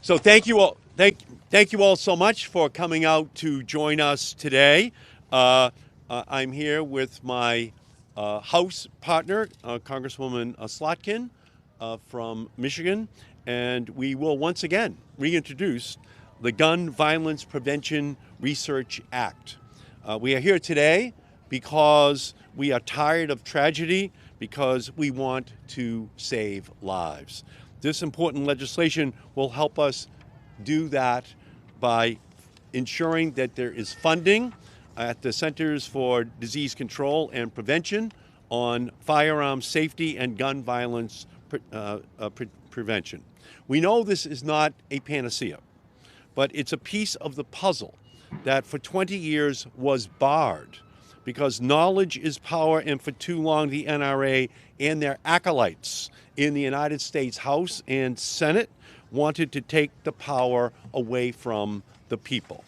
So thank you all so much for coming out to join us today. I'm here with my House partner, Congresswoman Slotkin from Michigan, and we will once again reintroduce the Gun Violence Prevention Research Act. We are here today because we are tired of tragedy, because we want to save lives. This important legislation will help us do that by ensuring that there is funding at the Centers for Disease Control and Prevention on firearm safety and gun violence prevention. We know this is not a panacea, but it's a piece of the puzzle that for 20 years was barred because knowledge is power, and for too long the NRA and their acolytes in the United States House and Senate wanted to take the power away from the people.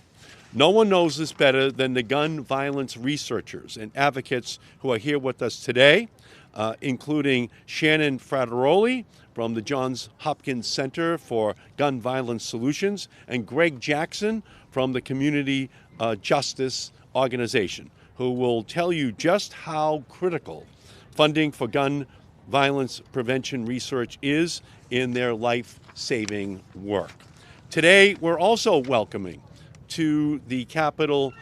No one knows this better than the gun violence researchers and advocates who are here with us today, including Shannon Frateroli from the Johns Hopkins Center for Gun Violence Solutions and Greg Jackson from the Community Justice Organization, who will tell you just how critical funding for gun violence prevention research is in their life-saving work. Today, we're also welcoming to the Capitol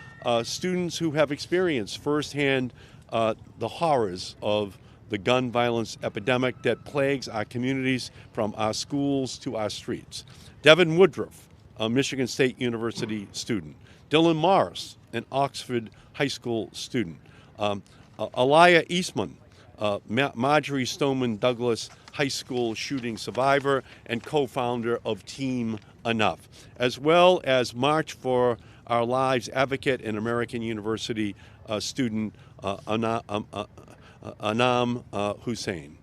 students who have experienced firsthand the horrors of the gun violence epidemic that plagues our communities from our schools to our streets. Devin Woodruff, a Michigan State University student. Dylan Morris, an Oxford High School student. Aliyah Eastman, Marjorie Stoneman Douglas High School shooting survivor and co-founder of Team Enough, as well as March for Our Lives advocate and American University student Anam Hussein.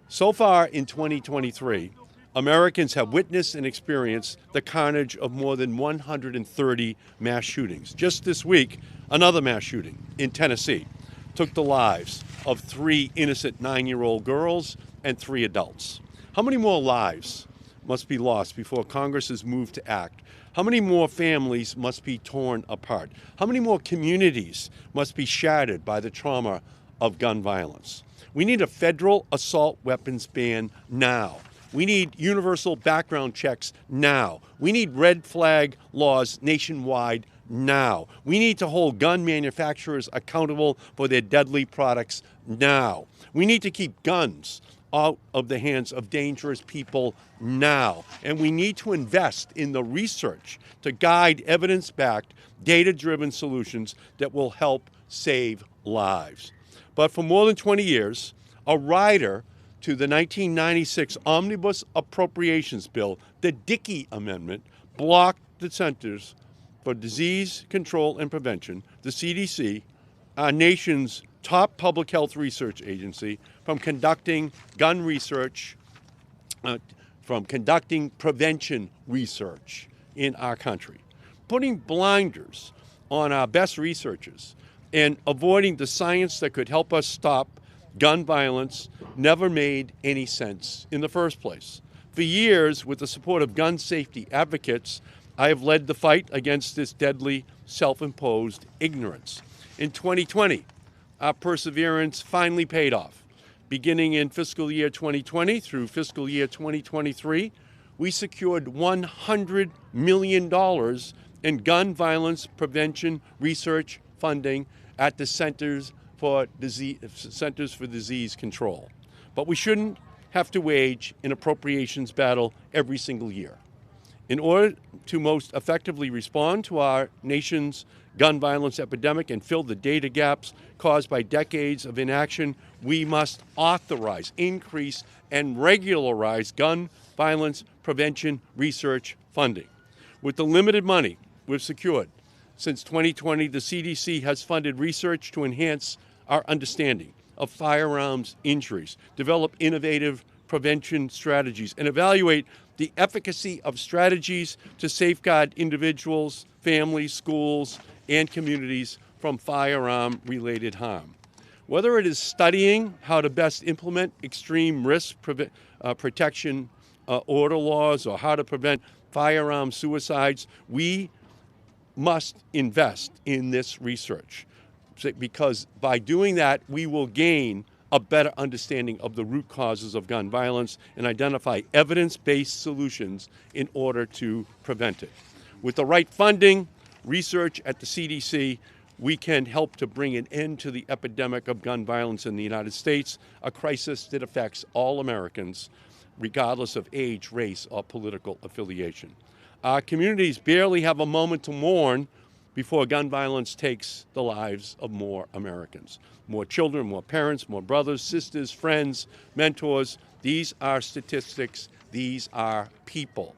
So far in 2023, Americans have witnessed and experienced the carnage of more than 130 mass shootings. Just this week, another mass shooting in Tennessee took the lives of 3 innocent 9-year-old girls and 3 adults. How many more lives must be lost before Congress is moved to act? How many more families must be torn apart? How many more communities must be shattered by the trauma of gun violence? We need a federal assault weapons ban now. We need universal background checks now. We need red flag laws nationwide now. We need to hold gun manufacturers accountable for their deadly products now. We need to keep guns out of the hands of dangerous people now. And we need to invest in the research to guide evidence-backed, data-driven solutions that will help save lives. But for more than 20 years, a rider to the 1996 Omnibus Appropriations Bill, the Dickey Amendment, blocked the Centers for Disease Control and Prevention, the CDC, our nation's top public health research agency, from conducting gun research, from conducting prevention research in our country. Putting blinders on our best researchers and avoiding the science that could help us stop gun violence never made any sense in the first place. For years, with the support of gun safety advocates, I have led the fight against this deadly self-imposed ignorance. In 2020, our perseverance finally paid off. Beginning in fiscal year 2020 through fiscal year 2023, we secured $100 million in gun violence prevention research funding at the Centers for Disease Control. But we shouldn't have to wage an appropriations battle every single year. In order to most effectively respond to our nation's gun violence epidemic and fill the data gaps caused by decades of inaction, we must authorize, increase, and regularize gun violence prevention research funding. With the limited money we've secured, since 2020, the CDC has funded research to enhance our understanding of firearms injuries, develop innovative prevention strategies, and evaluate the efficacy of strategies to safeguard individuals, families, schools, and communities from firearm-related harm. Whether it is studying how to best implement extreme risk protection order laws or how to prevent firearm suicides. We must invest in this research because by doing that, we will gain a better understanding of the root causes of gun violence and identify evidence-based solutions in order to prevent it. With the right funding, research at the CDC, we can help to bring an end to the epidemic of gun violence in the United States, a crisis that affects all Americans, regardless of age, race, or political affiliation. Our communities barely have a moment to mourn before gun violence takes the lives of more Americans. More children, more parents, more brothers, sisters, friends, mentors. These are statistics. These are people.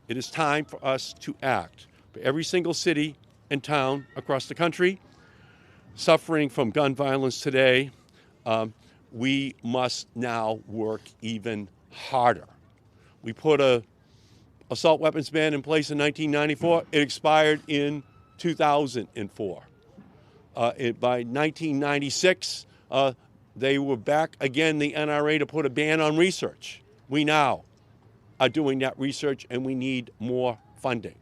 It is time for us to act. For every single city and town across the country suffering from gun violence today, we must now work even harder. We put an assault weapons ban in place in 1994. It expired in 2004. By 1996, they were back again, the NRA, to put a ban on research. We now are doing that research, and we need more funding.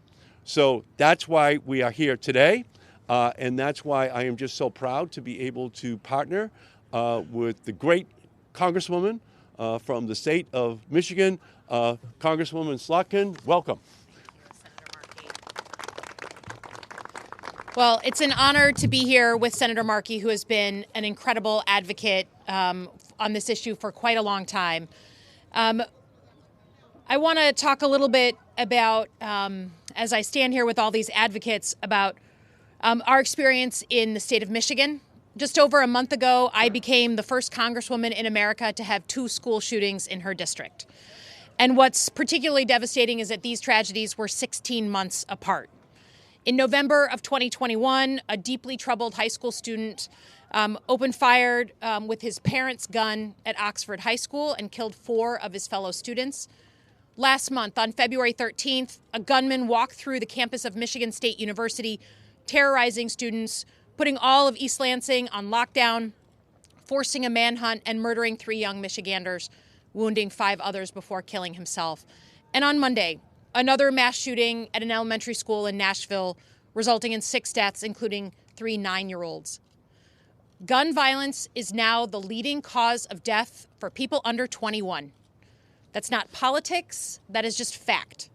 So that's why we are here today, and that's why I am just so proud to be able to partner with the great Congresswoman from the state of Michigan, Congresswoman Slotkin. Welcome. Well, it's an honor to be here with Senator Markey, who has been an incredible advocate on this issue for quite a long time. I want to talk a little bit about, as I stand here with all these advocates, about our experience in the state of Michigan. Just over a month ago, I became the first Congresswoman in America to have 2 school shootings in her district. And what's particularly devastating is that these tragedies were 16 months apart. In November of 2021, a deeply troubled high school student opened fire with his parents' gun at Oxford High School and killed 4 of his fellow students. Last month, on February 13th, a gunman walked through the campus of Michigan State University, terrorizing students, putting all of East Lansing on lockdown, forcing a manhunt, and murdering 3 young Michiganders, wounding 5 others before killing himself. And on Monday, another mass shooting at an elementary school in Nashville, resulting in 6 deaths, including 3 9-year-olds. Gun violence is now the leading cause of death for people under 21. That's not politics, that is just fact.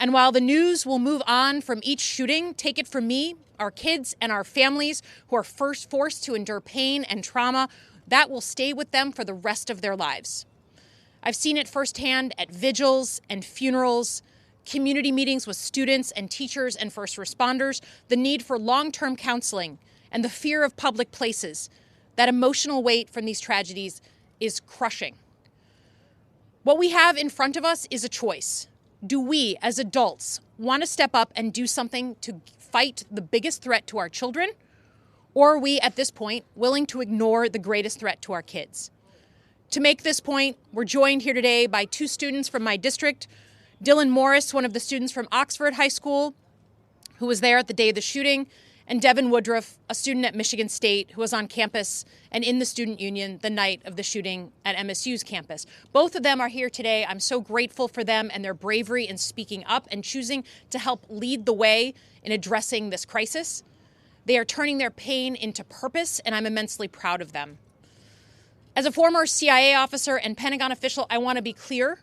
And while the news will move on from each shooting, take it from me, our kids and our families who are first forced to endure pain and trauma, that will stay with them for the rest of their lives. I've seen it firsthand at vigils and funerals, community meetings with students and teachers and first responders, the need for long-term counseling, and the fear of public places. That emotional weight from these tragedies is crushing. What we have in front of us is a choice. Do we, as adults, want to step up and do something to fight the biggest threat to our children? Or are we, at this point, willing to ignore the greatest threat to our kids? To make this point, we're joined here today by 2 students from my district. Dylan Morris, one of the students from Oxford High School, who was there at the day of the shooting, and Devin Woodruff, a student at Michigan State who was on campus and in the student union the night of the shooting at MSU's campus. Both of them are here today. I'm so grateful for them and their bravery in speaking up and choosing to help lead the way in addressing this crisis. They are turning their pain into purpose, and I'm immensely proud of them. As a former CIA officer and Pentagon official, I want to be clear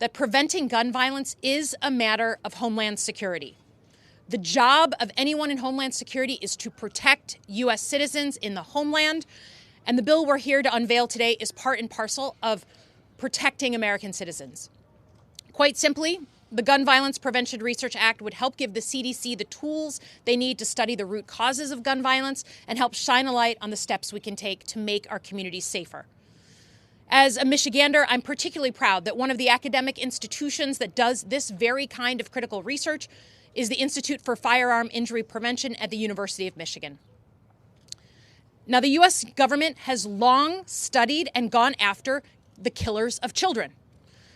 that preventing gun violence is a matter of homeland security. The job of anyone in Homeland Security is to protect U.S. citizens in the homeland, and the bill we're here to unveil today is part and parcel of protecting American citizens. Quite simply, the Gun Violence Prevention Research Act would help give the CDC the tools they need to study the root causes of gun violence and help shine a light on the steps we can take to make our communities safer. As a Michigander, I'm particularly proud that one of the academic institutions that does this very kind of critical research is the Institute for Firearm Injury Prevention at the University of Michigan. Now, the U.S. government has long studied and gone after the killers of children.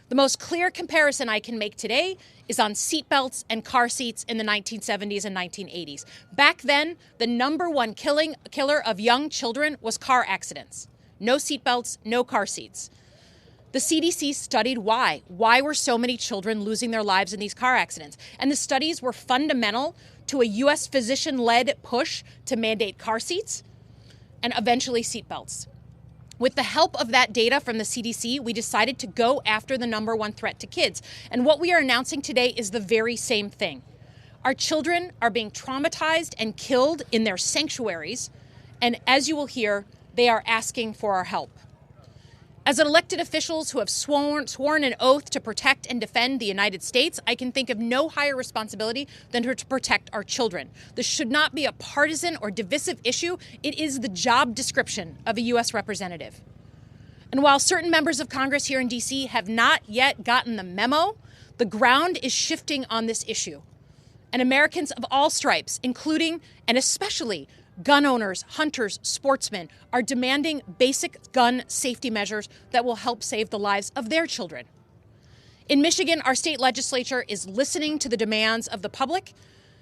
The most clear comparison I can make today is on seatbelts and car seats in the 1970s and 1980s. Back then, the #1 killer of young children was car accidents. No seatbelts, no car seats. The CDC studied why. Why were so many children losing their lives in these car accidents? And the studies were fundamental to a U.S. physician-led push to mandate car seats and eventually seatbelts. With the help of that data from the CDC, we decided to go after the number one threat to kids. And what we are announcing today is the very same thing. Our children are being traumatized and killed in their sanctuaries. And as you will hear, they are asking for our help. As elected officials who have sworn an oath to protect and defend the United States, I can think of no higher responsibility than to protect our children. This should not be a partisan or divisive issue. It is the job description of a U.S. representative. And while certain members of Congress here in D.C. have not yet gotten the memo, the ground is shifting on this issue. And Americans of all stripes, including and especially gun owners, hunters, sportsmen, are demanding basic gun safety measures that will help save the lives of their children. In Michigan, our state legislature is listening to the demands of the public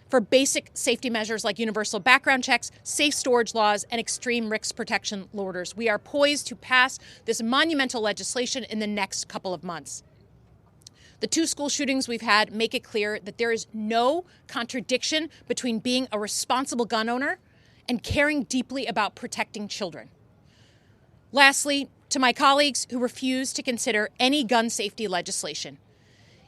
for basic safety measures like universal background checks, safe storage laws, and extreme risk protection orders. We are poised to pass this monumental legislation in the next couple of months. The two school shootings we've had make it clear that there is no contradiction between being a responsible gun owner and caring deeply about protecting children. Lastly, to my colleagues who refuse to consider any gun safety legislation,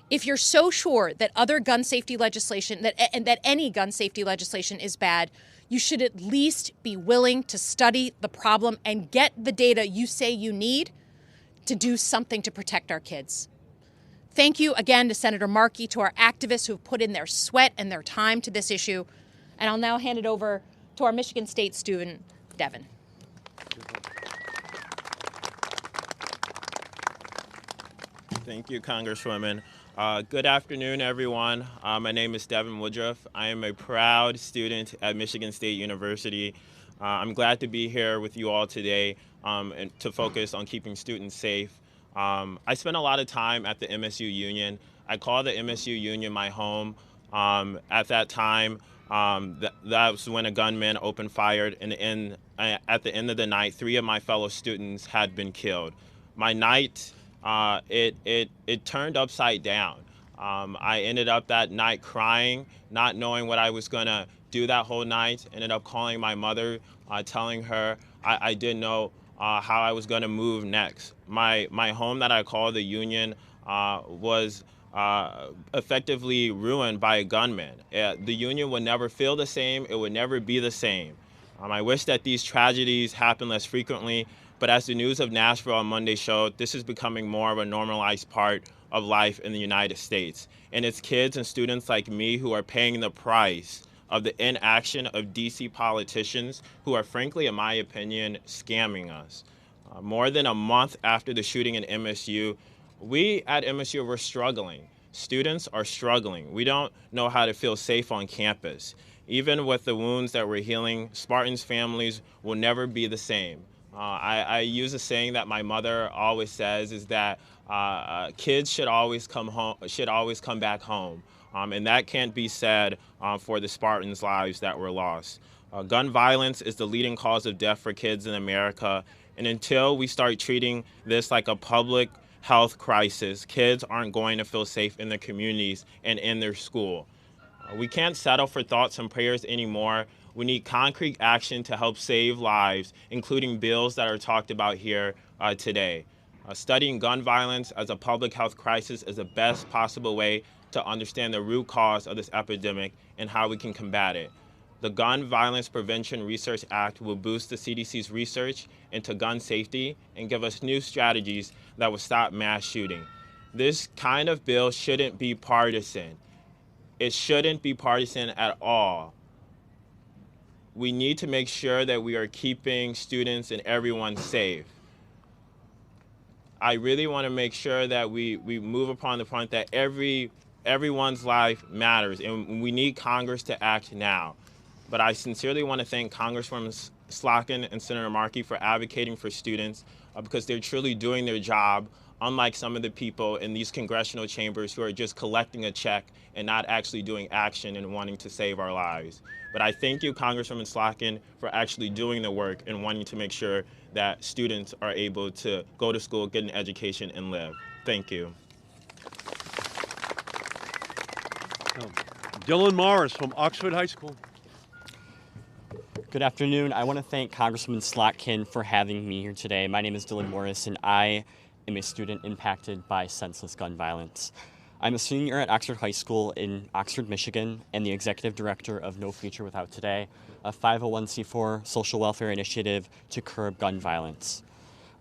if you're so sure that other gun safety legislation, that any gun safety legislation is bad, you should at least be willing to study the problem and get the data you say you need to do something to protect our kids. Thank you again to Senator Markey, to our activists who've put in their sweat and their time to this issue. And I'll now hand it over to our Michigan State student, Devin. Thank you, Congresswoman. Good afternoon, everyone. My name is Devin Woodruff. I am a proud student at Michigan State University. I'm glad to be here with you all today and to focus on keeping students safe. I spent a lot of time at the MSU Union. I call the MSU Union my home. At that time, that was when a gunman opened fire, and at the end of the night, 3 of my fellow students had been killed. My night, it turned upside down. I ended up that night crying, not knowing what I was gonna do that whole night. Ended up calling my mother, telling her I didn't know how I was gonna move next. My home that I call the Union was effectively ruined by a gunman. The Union would never feel the same. It would never be the same. I wish that these tragedies happen less frequently, but as the news of Nashville on Monday showed, this is becoming more of a normalized part of life in the United States. And it's kids and students like me who are paying the price of the inaction of DC politicians who are, frankly, in my opinion, scamming us. More than a month after the shooting in MSU, we at MSU were struggling. Students are struggling. We don't know how to feel safe on campus. Even with the wounds that we're healing, Spartans' families will never be the same. I use a saying that my mother always says is that kids should always come back home. And that can't be said for the Spartans' lives that were lost. Gun violence is the leading cause of death for kids in America. And until we start treating this like a public health crisis, kids aren't going to feel safe in their communities and in their school. We can't settle for thoughts and prayers anymore. We need concrete action to help save lives, including bills that are talked about here today. Studying gun violence as a public health crisis is the best possible way to understand the root cause of this epidemic and how we can combat it. The Gun Violence Prevention Research Act will boost the CDC's research into gun safety and give us new strategies that will stop mass shooting. This kind of bill shouldn't be partisan. It shouldn't be partisan at all. We need to make sure that we are keeping students and everyone safe. I really want to make sure that we move upon the point that everyone's life matters, and we need Congress to act now. But I sincerely want to thank Congresswoman Slotkin and Senator Markey for advocating for students because they're truly doing their job unlike some of the people in these congressional chambers who are just collecting a check and not actually doing action and wanting to save our lives. But I thank you, Congresswoman Slotkin, for actually doing the work and wanting to make sure that students are able to go to school, get an education, and live. Thank you. Dylan Morris from Oxford High School. Good afternoon. I want to thank Congresswoman Slotkin for having me here today. My name is Dylan Morris, and I am a student impacted by senseless gun violence. I'm a senior at Oxford High School in Oxford, Michigan, and the executive director of No Future Without Today, a 501c4 social welfare initiative to curb gun violence.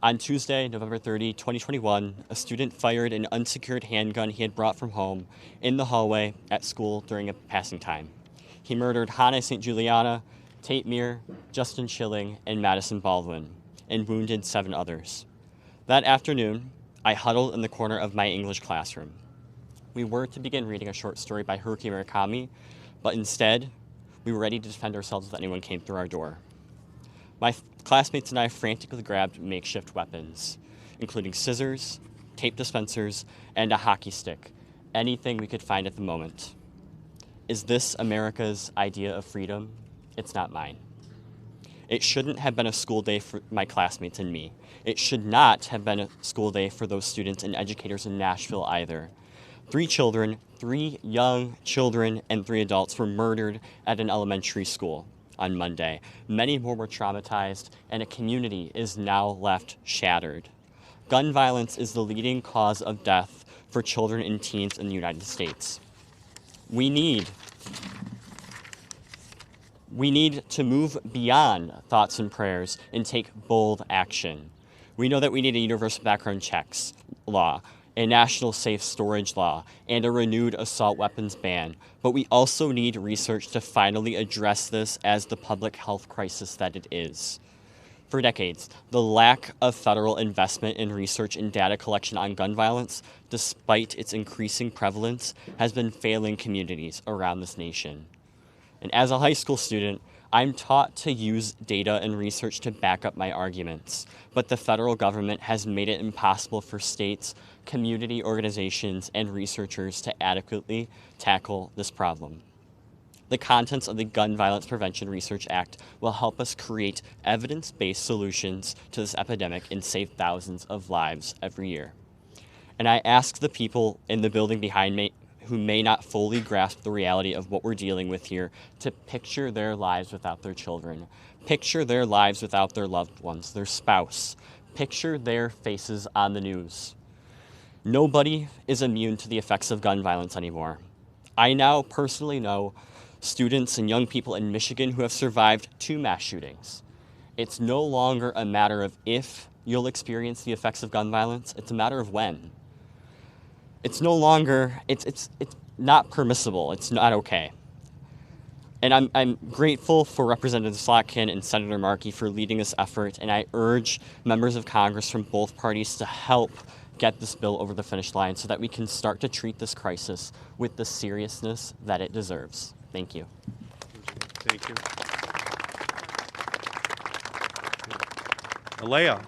On Tuesday, November 30, 2021, a student fired an unsecured handgun he had brought from home in the hallway at school during a passing time. He murdered Hannah St. Juliana, Tate Meir, Justin Schilling, and Madison Baldwin, and wounded 7 others. That afternoon, I huddled in the corner of my English classroom. We were to begin reading a short story by Haruki Murakami, but instead, we were ready to defend ourselves if anyone came through our door. My classmates and I frantically grabbed makeshift weapons, including scissors, tape dispensers, and a hockey stick, anything we could find at the moment. Is this America's idea of freedom? It's not mine. It shouldn't have been a school day for my classmates and me. It should not have been a school day for those students and educators in Nashville either. 3 children, 3 young children, and 3 adults were murdered at an elementary school on Monday. Many more were traumatized, and a community is now left shattered. Gun violence is the leading cause of death for children and teens in the United States. We need to move beyond thoughts and prayers and take bold action. We know that we need a universal background checks law, a national safe storage law, and a renewed assault weapons ban. But we also need research to finally address this as the public health crisis that it is. For decades, the lack of federal investment in research and data collection on gun violence, despite its increasing prevalence, has been failing communities around this nation. And as a high school student, I'm taught to use data and research to back up my arguments, but the federal government has made it impossible for states, community organizations, and researchers to adequately tackle this problem. The contents of the Gun Violence Prevention Research Act will help us create evidence-based solutions to this epidemic and save thousands of lives every year. And I ask the people in the building behind me who may not fully grasp the reality of what we're dealing with here to picture their lives without their children, picture their lives without their loved ones, their spouse, picture their faces on the news. Nobody is immune to the effects of gun violence anymore. I now personally know students and young people in Michigan who have survived 2 mass shootings. It's no longer a matter of if you'll experience the effects of gun violence, it's a matter of when. It's no longer, it's not permissible, it's not okay. And I'm grateful for Representative Slotkin and Senator Markey for leading this effort, and I urge members of Congress from both parties to help get this bill over the finish line so that we can start to treat this crisis with the seriousness that it deserves. Thank you. Thank you. Alea.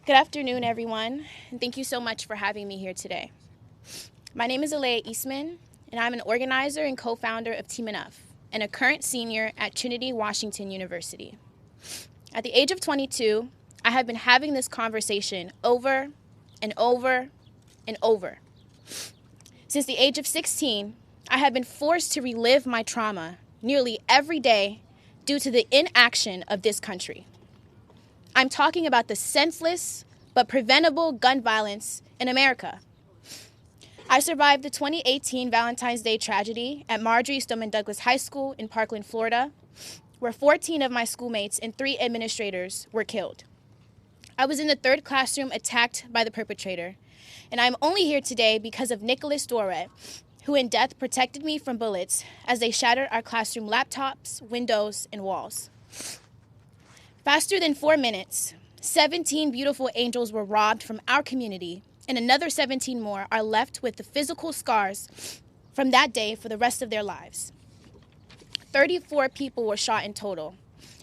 Good afternoon, everyone, and thank you so much for having me here today. My name is Alea Eastman, and I'm an organizer and co-founder of Team Enough, and a current senior at Trinity Washington University. At the age of 22, I have been having this conversation over and over and over. Since the age of 16, I have been forced to relive my trauma nearly every day due to the inaction of this country. I'm talking about the senseless but preventable gun violence in America. I survived the 2018 Valentine's Day tragedy at Marjorie Stoneman Douglas High School in Parkland, Florida, where 14 of my schoolmates and 3 administrators were killed. I was in the 3rd classroom attacked by the perpetrator, and I'm only here today because of Nicholas Doret, who in death protected me from bullets as they shattered our classroom laptops, windows, and walls. Faster than 4 minutes, 17 beautiful angels were robbed from our community, and another 17 more are left with the physical scars from that day for the rest of their lives. 34 people were shot in total,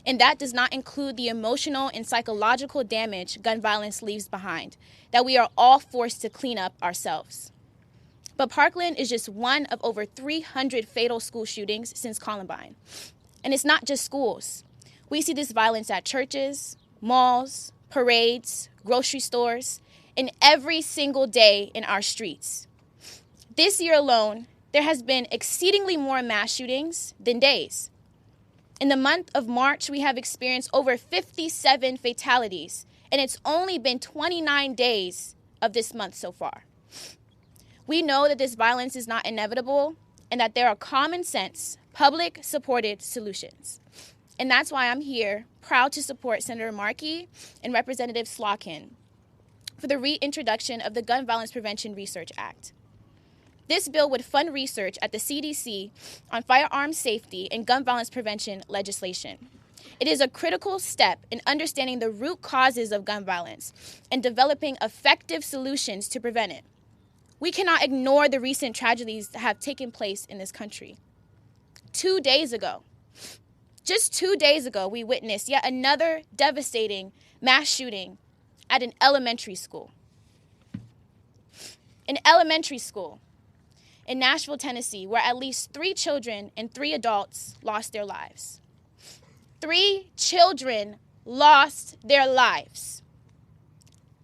And that does not include the emotional and psychological damage gun violence leaves behind, that we are all forced to clean up ourselves. But Parkland is just one of over 300 fatal school shootings since Columbine. And it's not just schools. We see this violence at churches, malls, parades, grocery stores, and every single day in our streets. This year alone, there has been exceedingly more mass shootings than days. In the month of March, we have experienced over 57 fatalities, and it's only been 29 days of this month so far. We know that this violence is not inevitable and that there are common sense, public-supported solutions. And that's why I'm here, proud to support Senator Markey and Representative Slotkin for the reintroduction of the Gun Violence Prevention Research Act. This bill would fund research at the CDC on firearms safety and gun violence prevention legislation. It is a critical step in understanding the root causes of gun violence and developing effective solutions to prevent it. We cannot ignore the recent tragedies that have taken place in this country. 2 days ago, just 2 days ago, we witnessed yet another devastating mass shooting at an elementary school. An elementary school in Nashville, Tennessee, where at least 3 children and 3 adults lost their lives. 3 children lost their lives.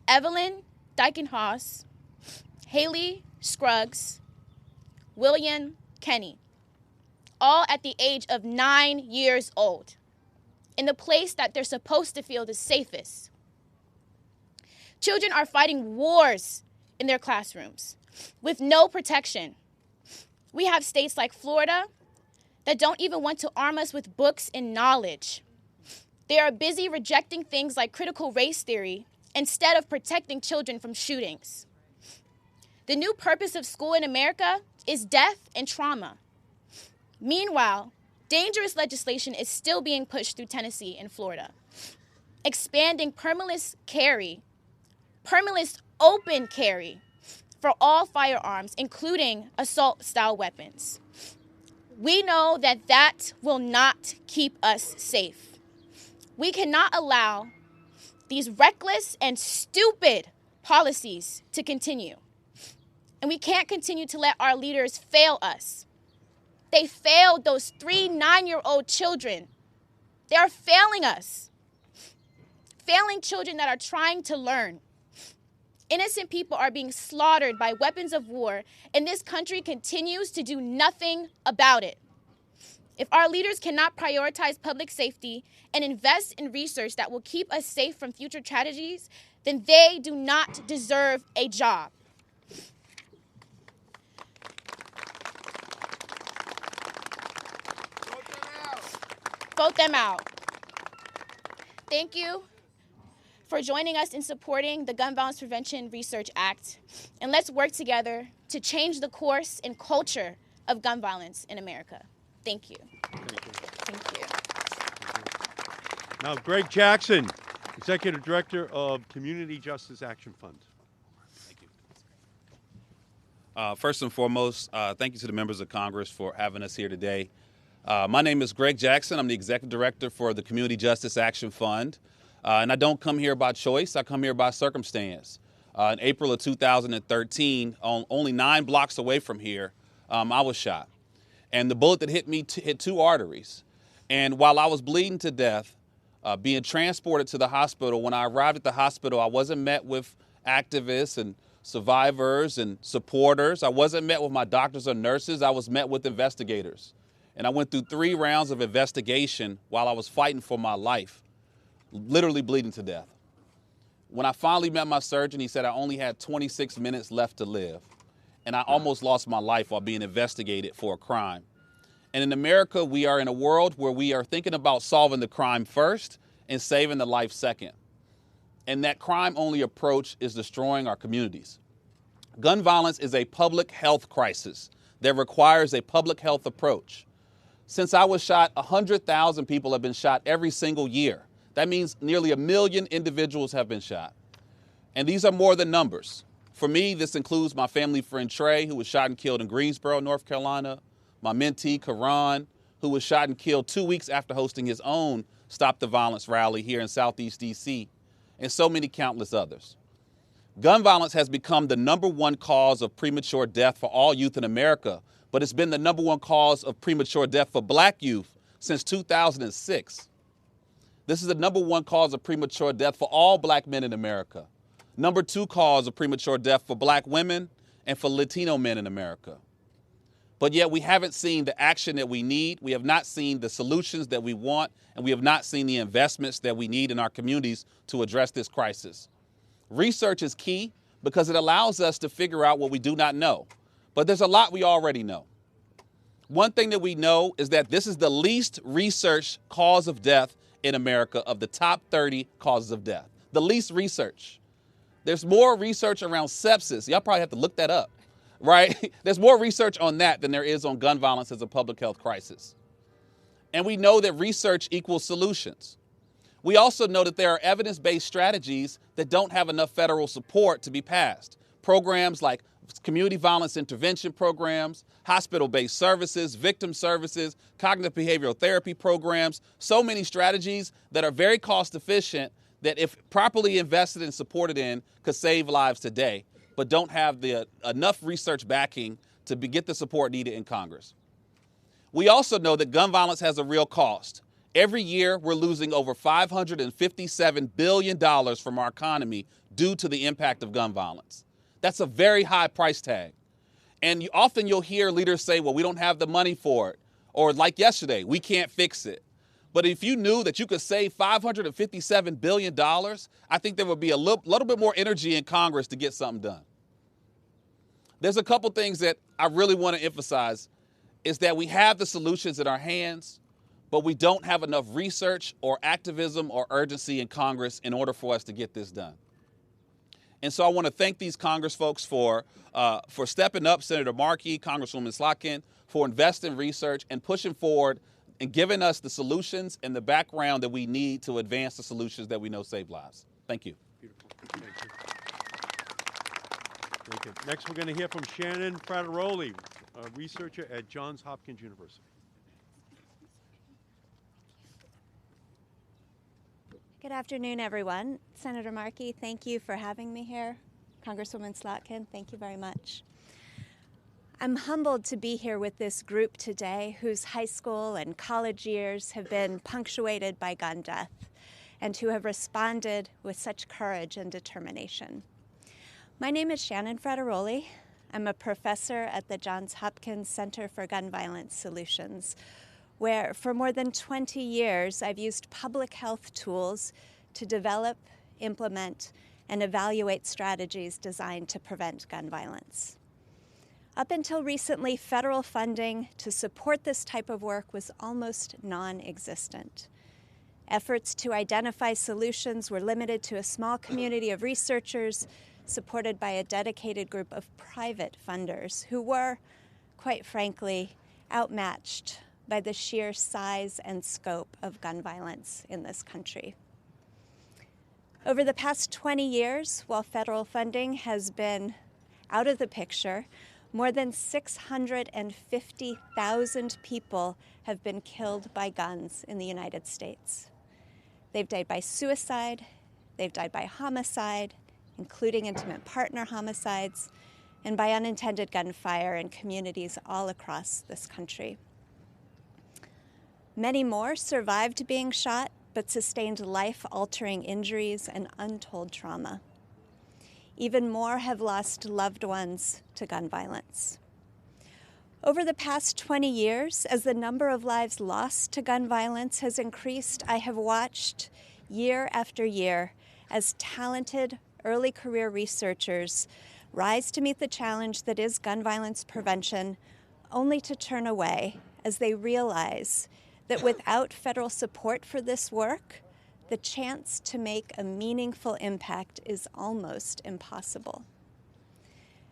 Evelyn Dykenhaus, Haley Scruggs, William Kenny, all at the age of 9 years old, in the place that they're supposed to feel the safest. Children are fighting wars in their classrooms with no protection. We have states like Florida that don't even want to arm us with books and knowledge. They are busy rejecting things like critical race theory instead of protecting children from shootings. The new purpose of school in America is death and trauma. Meanwhile, dangerous legislation is still being pushed through Tennessee and Florida, expanding permitless open carry for all firearms, including assault-style weapons. We know that that will not keep us safe. We cannot allow these reckless and stupid policies to continue. And we can't continue to let our leaders fail us. They failed those 3 9-year-old children. They are failing us. Failing children that are trying to learn. Innocent people are being slaughtered by weapons of war, and this country continues to do nothing about it. If our leaders cannot prioritize public safety and invest in research that will keep us safe from future tragedies, then they do not deserve a job. Vote them out. Thank you for joining us in supporting the Gun Violence Prevention Research Act. And let's work together to change the course and culture of gun violence in America. Thank you. Thank you. Now, Greg Jackson, Executive Director of Community Justice Action Fund. Thank you. First and foremost, thank you to the members of Congress for having us here today. My name is Greg Jackson. I'm the Executive Director for the Community Justice Action Fund. And I don't come here by choice. I come here by circumstance. In April of 2013, only 9 blocks away from here, I was shot. And the bullet that hit me hit 2 arteries. And while I was bleeding to death, being transported to the hospital, when I arrived at the hospital, I wasn't met with activists and survivors and supporters. I wasn't met with my doctors or nurses. I was met with investigators. And I went through 3 rounds of investigation while I was fighting for my life, literally bleeding to death. When I finally met my surgeon, he said I only had 26 minutes left to live. And I almost lost my life while being investigated for a crime. And in America, we are in a world where we are thinking about solving the crime first and saving the life second. And that crime-only approach is destroying our communities. Gun violence is a public health crisis that requires a public health approach. Since I was shot, 100,000 people have been shot every single year. That means nearly 1 million individuals have been shot. And these are more than numbers. For me, this includes my family friend Trey, who was shot and killed in Greensboro, North Carolina, my mentee Karan, who was shot and killed 2 weeks after hosting his own Stop the Violence rally here in Southeast D.C., and so many countless others. Gun violence has become the #1 cause of premature death for all youth in America, but it's been the #1 cause of premature death for black youth since 2006. This is the #1 cause of premature death for all black men in America. #2 cause of premature death for black women and for Latino men in America. But yet we haven't seen the action that we need. We have not seen the solutions that we want, and we have not seen the investments that we need in our communities to address this crisis. Research is key because it allows us to figure out what we do not know. But there's a lot we already know. One thing that we know is that this is the least researched cause of death in America of the top 30 causes of death. The least research. There's more research around sepsis. Y'all probably have to look that up, right? There's more research on that than there is on gun violence as a public health crisis. And we know that research equals solutions. We also know that there are evidence-based strategies that don't have enough federal support to be passed. Programs like community violence intervention programs, hospital-based services, victim services, cognitive behavioral therapy programs, so many strategies that are very cost-efficient that if properly invested and supported in could save lives today, but don't have enough research backing to get the support needed in Congress. We also know that gun violence has a real cost. Every year, we're losing over $557 billion from our economy due to the impact of gun violence. That's a very high price tag. And often you'll hear leaders say, well, we don't have the money for it. Or like yesterday, we can't fix it. But if you knew that you could save $557 billion, I think there would be a little bit more energy in Congress to get something done. There's a couple things that I really want to emphasize is that we have the solutions in our hands, but we don't have enough research or activism or urgency in Congress in order for us to get this done. And so I want to thank these Congress folks for stepping up, Senator Markey, Congresswoman Slotkin, for investing in research and pushing forward and giving us the solutions and the background that we need to advance the solutions that we know save lives. Thank you. Beautiful. Thank you. Thank you. Next, we're going to hear from Shannon Frateroli, a researcher at Johns Hopkins University. Good afternoon, everyone. Senator Markey, thank you for having me here. Congresswoman Slotkin, thank you very much. I'm humbled to be here with this group today whose high school and college years have been punctuated by gun death and who have responded with such courage and determination. My name is Shannon Frateroli. I'm a professor at the Johns Hopkins Center for Gun Violence Solutions, where for more than 20 years I've used public health tools to develop, implement, and evaluate strategies designed to prevent gun violence. Up until recently, federal funding to support this type of work was almost non-existent. Efforts to identify solutions were limited to a small community of researchers supported by a dedicated group of private funders who were, quite frankly, outmatched by the sheer size and scope of gun violence in this country. Over the past 20 years, while federal funding has been out of the picture, more than 650,000 people have been killed by guns in the United States. They've died by suicide, they've died by homicide, including intimate partner homicides, and by unintended gunfire in communities all across this country. Many more survived being shot, but sustained life-altering injuries and untold trauma. Even more have lost loved ones to gun violence. Over the past 20 years, as the number of lives lost to gun violence has increased, I have watched year after year as talented early career researchers rise to meet the challenge that is gun violence prevention, only to turn away as they realize that without federal support for this work, the chance to make a meaningful impact is almost impossible.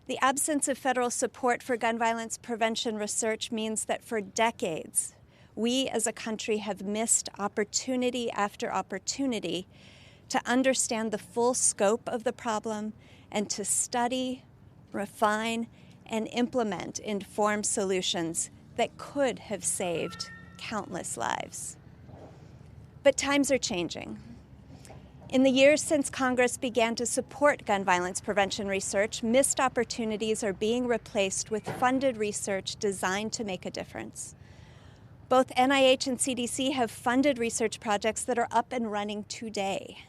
The absence of federal support for gun violence prevention research means that for decades, we as a country have missed opportunity after opportunity to understand the full scope of the problem and to study, refine, and implement informed solutions that could have saved countless lives. But times are changing. In the years since Congress began to support gun violence prevention research, missed opportunities are being replaced with funded research designed to make a difference. Both NIH and CDC have funded research projects that are up and running today.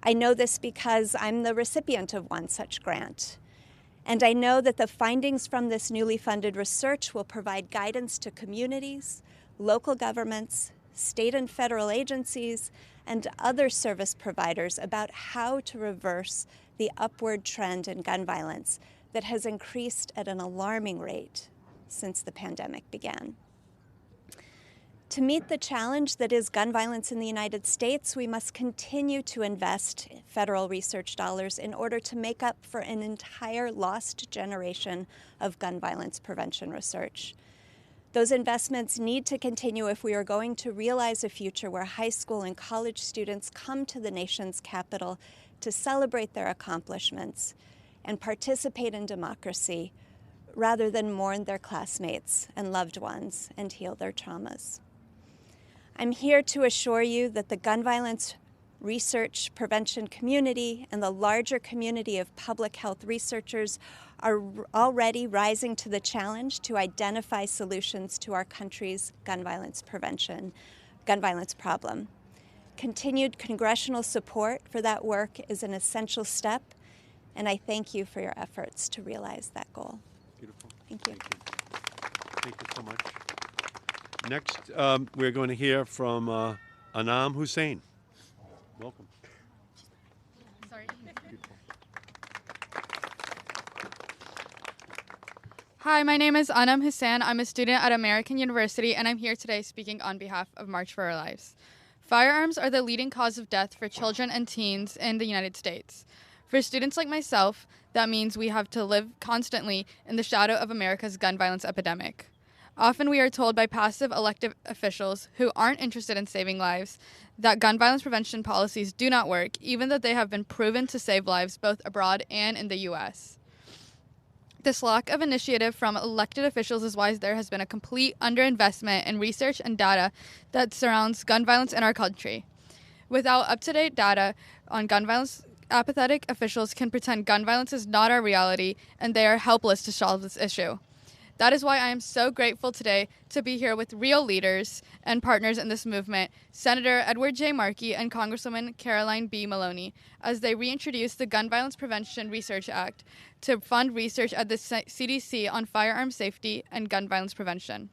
I know this because I'm the recipient of one such grant. And I know that the findings from this newly funded research will provide guidance to communities, local governments, state and federal agencies, and other service providers about how to reverse the upward trend in gun violence that has increased at an alarming rate since the pandemic began. To meet the challenge that is gun violence in the United States, we must continue to invest federal research dollars in order to make up for an entire lost generation of gun violence prevention research. Those investments need to continue if we are going to realize a future where high school and college students come to the nation's capital to celebrate their accomplishments and participate in democracy rather than mourn their classmates and loved ones and heal their traumas. I'm here to assure you that the gun violence research prevention community and the larger community of public health researchers are already rising to the challenge to identify solutions to our country's gun violence problem. Continued congressional support for that work is an essential step, and I thank you for your efforts to realize that goal. Beautiful. Thank you. Thank you so much. Next, we're going to hear from Anam Hussain. Welcome. Sorry. Hi, my name is Anam Hussain. I'm a student at American University, and I'm here today speaking on behalf of March for Our Lives. Firearms are the leading cause of death for children and teens in the United States. For students like myself, that means we have to live constantly in the shadow of America's gun violence epidemic. Often we are told by passive elected officials who aren't interested in saving lives that gun violence prevention policies do not work, even though they have been proven to save lives both abroad and in the U.S. This lack of initiative from elected officials is why there has been a complete underinvestment in research and data that surrounds gun violence in our country. Without up-to-date data on gun violence, apathetic officials can pretend gun violence is not our reality and they are helpless to solve this issue. That is why I am so grateful today to be here with real leaders and partners in this movement, Senator Edward J. Markey and Congresswoman Caroline B. Maloney, as they reintroduce the Gun Violence Prevention Research Act to fund research at the CDC on firearm safety and gun violence prevention.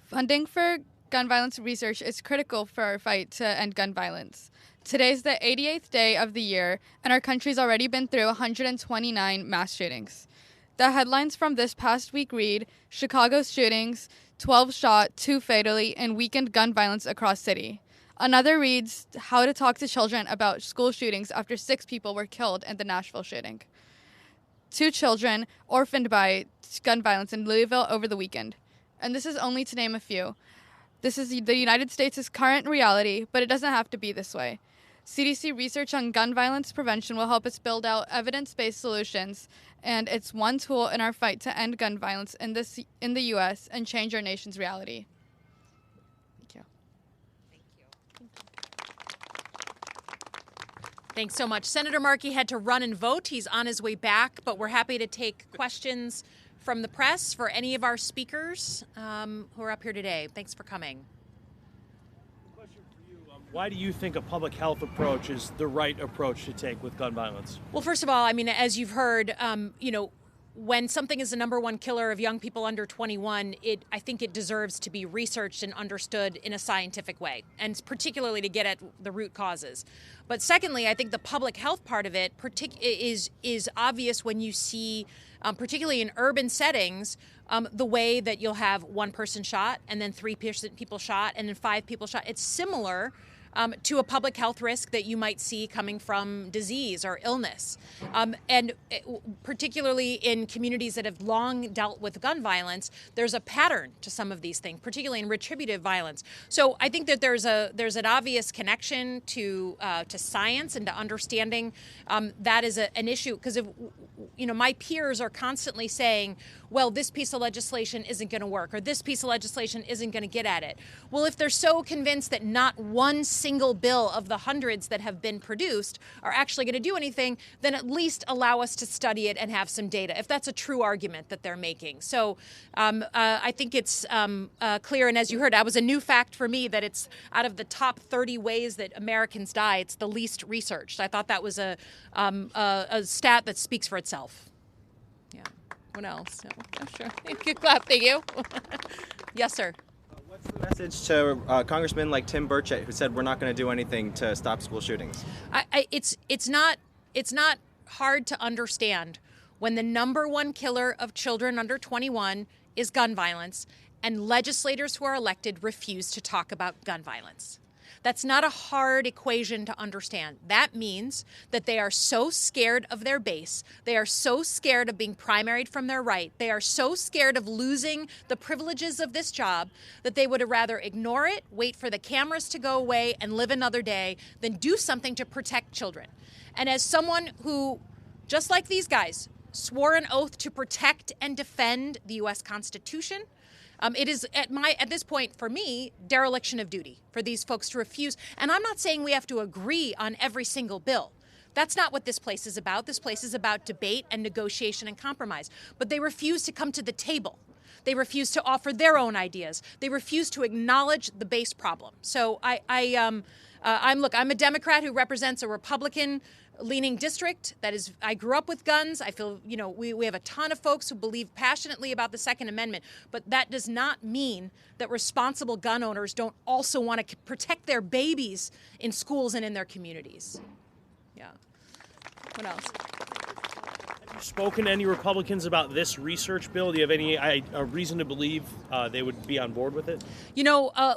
Funding for gun violence research is critical for our fight to end gun violence. Today's the 88th day of the year, and our country's already been through 129 mass shootings. The headlines from this past week read, Chicago shootings, 12 shot, 2 fatally, and weakened gun violence across city. Another reads, how to talk to children about school shootings after 6 people were killed in the Nashville shooting. 2 children orphaned by gun violence in Louisville over the weekend. And this is only to name a few. This is the United States' current reality, but it doesn't have to be this way. CDC research on gun violence prevention will help us build out evidence-based solutions, and it's one tool in our fight to end gun violence in the U.S. and change our nation's reality. Thank you. Thanks so much. Senator Markey had to run and vote. He's on his way back, but we're happy to take questions from the press for any of our speakers who are up here today. Thanks for coming. Why do you think a public health approach is the right approach to take with gun violence? Well, first of all, I mean, as you've heard, when something is the number one killer of young people under 21, I think it deserves to be researched and understood in a scientific way, and particularly to get at the root causes. But secondly, I think the public health part of it is obvious when you see, particularly in urban settings, the way that you'll have 1 person shot and then 3 people shot and then 5 people shot. It's similar to a public health risk that you might see coming from disease or illness. And particularly in communities that have long dealt with gun violence, there's a pattern to some of these things, particularly in retributive violence. So I think that there's an obvious connection to science and to understanding that is an issue, because my peers are constantly saying, well, this piece of legislation isn't going to work, or this piece of legislation isn't going to get at it. Well, if they're so convinced that not one single bill of the hundreds that have been produced are actually going to do anything, then at least allow us to study it and have some data, if that's a true argument that they're making. So I think it's clear, and as you heard, that was a new fact for me, that it's out of the top 30 ways that Americans die, it's the least researched. I thought that was a stat that speaks for itself. Yeah. What else? Oh, sure. Good clap. Thank you. Yes, sir. What's the message to congressmen like Tim Burchett, who said we're not going to do anything to stop school shootings? It's not hard to understand when the number one killer of children under 21 is gun violence, and legislators who are elected refuse to talk about gun violence. That's not a hard equation to understand. That means that they are so scared of their base, they are so scared of being primaried from their right, they are so scared of losing the privileges of this job that they would rather ignore it, wait for the cameras to go away, and live another day than do something to protect children. And as someone who, just like these guys, swore an oath to protect and defend the U.S. Constitution, it is at this point, for me, dereliction of duty for these folks to refuse. And I'm not saying we have to agree on every single bill. That's not what this place is about. This place is about debate and negotiation and compromise. But they refuse to come to the table. They refuse to offer their own ideas. They refuse to acknowledge the base problem. So I'm a Democrat who represents a Republican-leaning district. That is, I grew up with guns. I feel, we have a ton of folks who believe passionately about the Second Amendment, but that does not mean that responsible gun owners don't also want to protect their babies in schools and in their communities. Yeah. What else? Have you spoken to any Republicans about this research bill? Do you have any reason to believe they would be on board with it?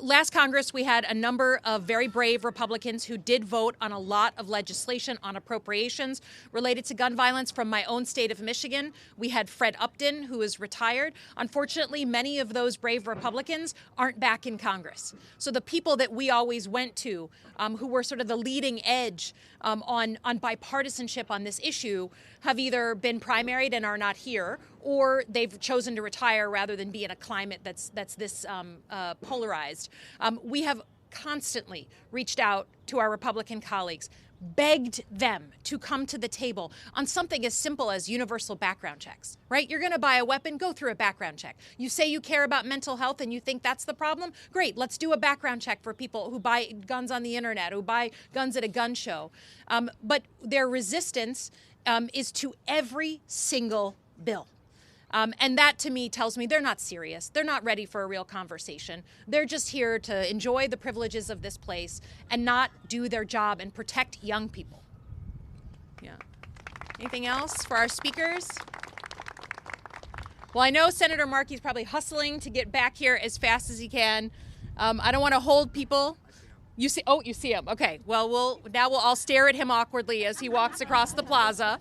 Last Congress, we had a number of very brave Republicans who did vote on a lot of legislation on appropriations related to gun violence. From my own state of Michigan, we had Fred Upton, who is retired. Unfortunately, many of those brave Republicans aren't back in Congress. So the people that we always went to, who were sort of the leading edge on bipartisanship on this issue, have either been primaried and are not here, or they've chosen to retire rather than be in a climate that's this polarized. We have constantly reached out to our Republican colleagues, begged them to come to the table on something as simple as universal background checks, right? You're going to buy a weapon, go through a background check. You say you care about mental health and you think that's the problem? Great, let's do a background check for people who buy guns on the internet, who buy guns at a gun show. But their resistance is to every single bill. And that, to me, tells me they're not serious. They're not ready for a real conversation. They're just here to enjoy the privileges of this place and not do their job and protect young people. Yeah. Anything else for our speakers? Well, I know Senator Markey's probably hustling to get back here as fast as he can. I don't want to hold people. You see him. Okay. Well, we'll all stare at him awkwardly as he walks across the plaza.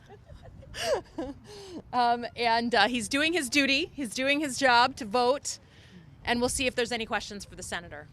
And he's doing his duty. He's doing his job to vote. And we'll see if there's any questions for the senator.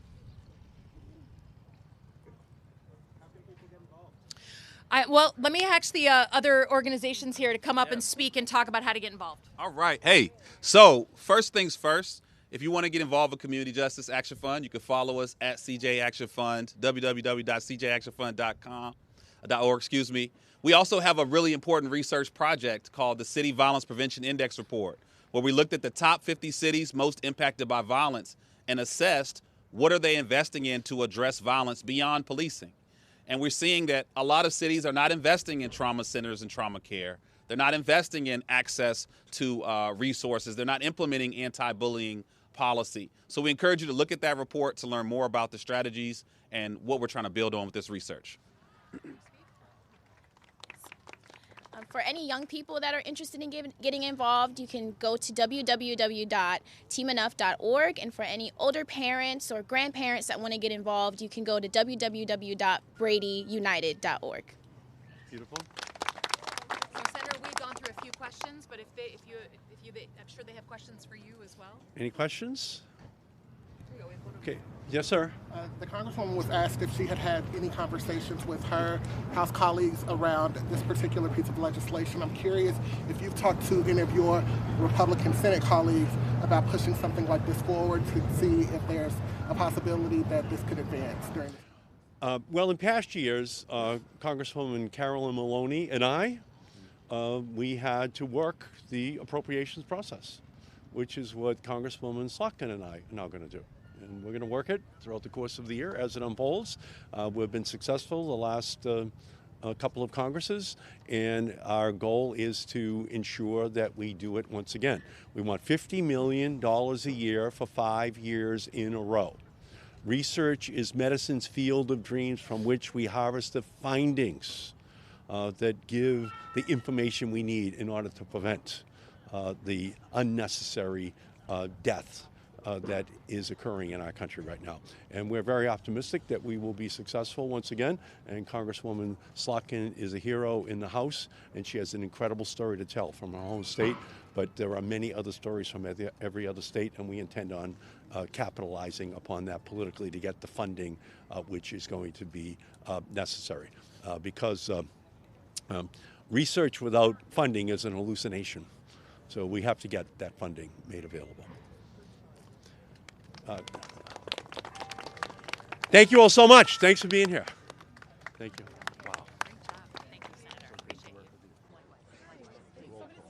Well, let me ask the other organizations here to come up and speak and talk about how to get involved. All right. Hey, so first things first, if you want to get involved with Community Justice Action Fund, you can follow us at CJ Action Fund, www.cjactionfund.org, excuse me. We also have a really important research project called the City Violence Prevention Index Report, where we looked at the top 50 cities most impacted by violence and assessed what are they investing in to address violence beyond policing. And we're seeing that a lot of cities are not investing in trauma centers and trauma care. They're not investing in access to resources. They're not implementing anti-bullying policy. So we encourage you to look at that report to learn more about the strategies and what we're trying to build on with this research. For any young people that are interested in getting involved, you can go to www.teamenough.org. And for any older parents or grandparents that want to get involved, you can go to www.bradyunited.org. Beautiful. So, Senator, we've gone through a few questions, but I'm sure they have questions for you as well. Any questions? Okay. Yes, sir. The Congresswoman was asked if she had had any conversations with her House colleagues around this particular piece of legislation. I'm curious if you've talked to any of your Republican Senate colleagues about pushing something like this forward to see if there's a possibility that this could advance during this. Well, in past years, Congresswoman Carolyn Maloney and I, we had to work the appropriations process, which is what Congresswoman Slotkin and I are now going to do. And we're going to work it throughout the course of the year as it unfolds. We've been successful the last couple of Congresses, and our goal is to ensure that we do it once again. We want $50 million a year for 5 years in a row. Research is medicine's field of dreams from which we harvest the findings that give the information we need in order to prevent the unnecessary death that is occurring in our country right now. And we're very optimistic that we will be successful once again. And Congresswoman Slotkin is a hero in the House, and she has an incredible story to tell from her home state. But there are many other stories from every other state, and we intend on capitalizing upon that politically to get the funding which is going to be necessary. Because research without funding is an hallucination. So we have to get that funding made available. Thank you all so much. Thanks for being here. Thank you.